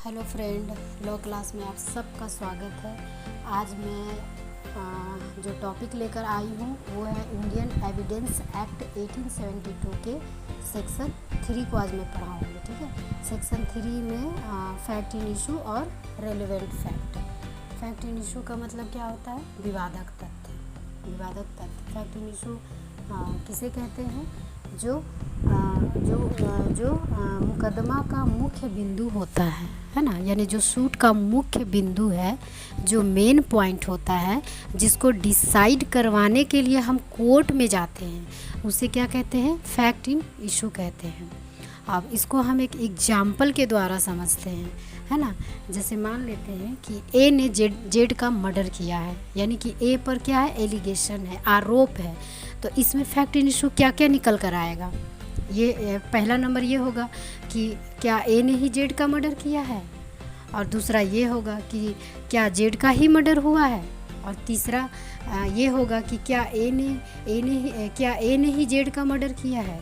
Hello friend, law class में आप सबका स्वागत है। आज मैं जो टॉपिक लेकर आई हूँ वो है इंडियन एविडेंस एक्ट 1872 के सेक्शन 3 को आज मैं पढ़ाऊँगी। ठीक है, सेक्शन 3 में फैक्ट इन इशू और relevant fact. Fact in issue का मतलब क्या होता है? विवादक तथ्य। विवादक तथ्य फैक्ट इन इशू किसे कहते हैं? जो मुकदमा का मुख्य बिंदु होता है ना, यानी जो सूट का मुख्य बिंदु है, जो मेन पॉइंट होता है, जिसको डिसाइड करवाने के लिए हम कोर्ट में जाते हैं, उसे क्या कहते हैं? फैक्ट इन इशू कहते हैं। अब इसको हम एक एग्जाम्पल के द्वारा समझते हैं, है ना। जैसे मान लेते हैं कि ए ने जेड का मर्डर किया है, यानी कि ए पर क्या है? एलिगेशन है, आरोप है। तो इसमें फैक्ट इन इशू क्या क्या निकल कर आएगा? ये पहला नंबर ये होगा कि क्या ए ने ही जेड का मर्डर किया है, और दूसरा ये होगा कि क्या जेड का ही मर्डर हुआ है, और तीसरा ये होगा कि क्या ए ने ही जेड का मर्डर किया है,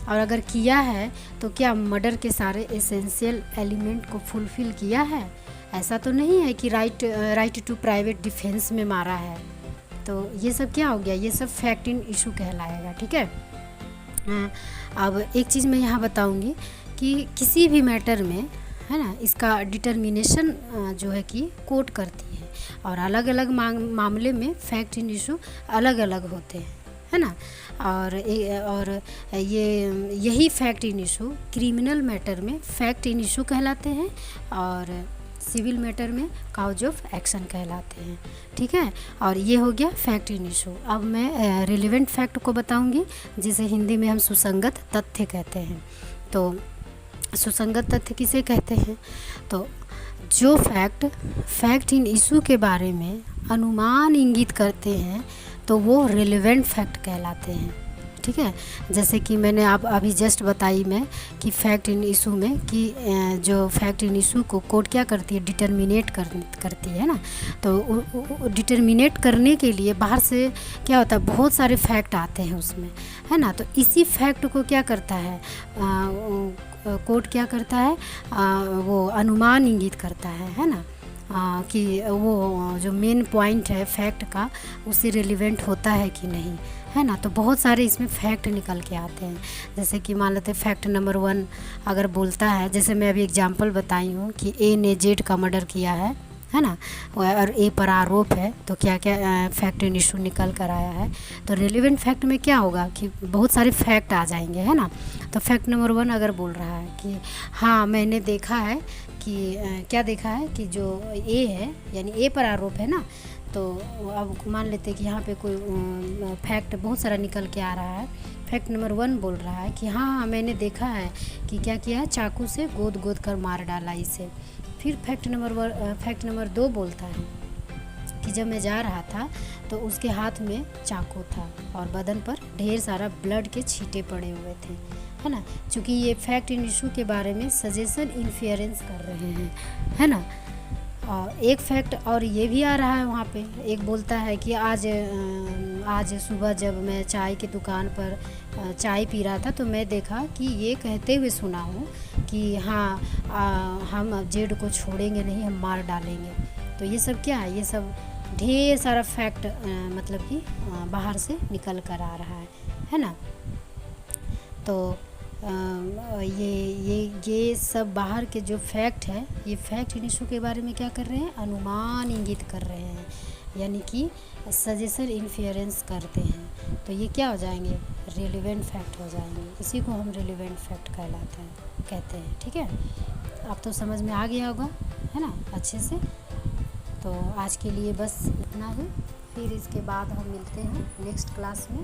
और अगर किया है तो क्या मर्डर के सारे एसेंशियल एलिमेंट को फुलफ़िल किया है। ऐसा तो नहीं है कि राइट टू प्राइवेट डिफेंस में मारा है। तो ये सब क्या हो गया? ये सब फैक्ट इन इशू कहलाएगा। ठीक है। अब एक चीज़ मैं यहाँ बताऊँगी कि किसी भी मैटर में, है ना, इसका डिटर्मिनेशन जो है कि कोर्ट करती है, और अलग अलग मामले में फैक्ट इन इशू अलग अलग होते हैं, है ना। और यही fact in issue criminal matter में फैक्ट इन इशू कहलाते हैं, और सिविल मैटर में काउज ऑफ एक्शन कहलाते हैं। ठीक है, और ये हो गया फैक्ट इन इशू। अब मैं रिलेवेंट फैक्ट को बताऊंगी, जिसे हिंदी में हम सुसंगत तथ्य कहते हैं। तो सुसंगत तथ्य किसे कहते हैं? तो जो फैक्ट इन इशू के बारे में अनुमान इंगित करते हैं, तो वो रिलेवेंट फैक्ट कहलाते हैं। ठीक है, जैसे कि मैंने आप अभी जस्ट बताई मैं कि फैक्ट इन इशू में कि जो फैक्ट इन इशू को कोर्ट क्या करती है? डिटर्मिनेट करती है ना। तो डिटर्मिनेट करने के लिए बाहर से क्या होता है? बहुत सारे फैक्ट आते हैं उसमें, है ना। तो इसी फैक्ट को क्या करता है कोर्ट? क्या करता है? वो अनुमान इंगित करता है ना, कि वो जो मेन पॉइंट है फैक्ट का, उससे रिलेवेंट होता है कि नहीं, है ना। तो बहुत सारे इसमें फैक्ट निकल के आते हैं। जैसे कि मान लेते हैं फैक्ट नंबर 1 अगर बोलता है, जैसे मैं अभी एग्जांपल बताई हूँ कि ए ने जेड का मर्डर किया है ना, और ए पर आरोप है, तो क्या क्या फैक्ट इन इशू निकल कर आया है। तो रिलेवेंट फैक्ट में क्या होगा कि बहुत सारे फैक्ट आ जाएंगे, है ना। तो फैक्ट नंबर 1 अगर बोल रहा है कि हाँ, मैंने देखा है कि क्या देखा है कि जो ए है, यानी ए पर आरोप है ना। तो अब मान लेते हैं कि यहाँ पे कोई फैक्ट बहुत सारा निकल के आ रहा है। फैक्ट नंबर 1 बोल रहा है कि हाँ, मैंने देखा है कि क्या किया है? चाकू से गोद कर मार डाला इसे। फिर फैक्ट नंबर 2 बोलता है कि जब मैं जा रहा था तो उसके हाथ में चाकू था और बदन पर ढेर सारा ब्लड के छींटे पड़े हुए थे, है ना। चूँकि ये फैक्ट इन इशू के बारे में सजेशन इन्फेरेंस कर रहे हैं, है ना। और एक फैक्ट और ये भी आ रहा है वहाँ पे। एक बोलता है कि आज सुबह जब मैं चाय की दुकान पर चाय पी रहा था, तो मैं देखा कि ये कहते हुए सुना हूँ कि हाँ, हम जेड को छोड़ेंगे नहीं, हम मार डालेंगे। तो ये सब क्या है? ये सब ढेर सारा फैक्ट मतलब कि बाहर से निकल कर आ रहा है ना। तो ये सब बाहर के जो फैक्ट है, ये फैक्ट इन इशू के बारे में क्या कर रहे हैं? अनुमान इंगित कर रहे हैं, यानी कि सजेशन इन्फेरेंस करते हैं। तो ये क्या हो जाएंगे? रिलेवेंट फैक्ट हो जाएंगे। इसी को हम रिलेवेंट फैक्ट कहते हैं। ठीक है, अब तो समझ में आ गया होगा, है ना, अच्छे से। तो आज के लिए बस इतना ही, फिर इसके बाद हम मिलते हैं नेक्स्ट क्लास में।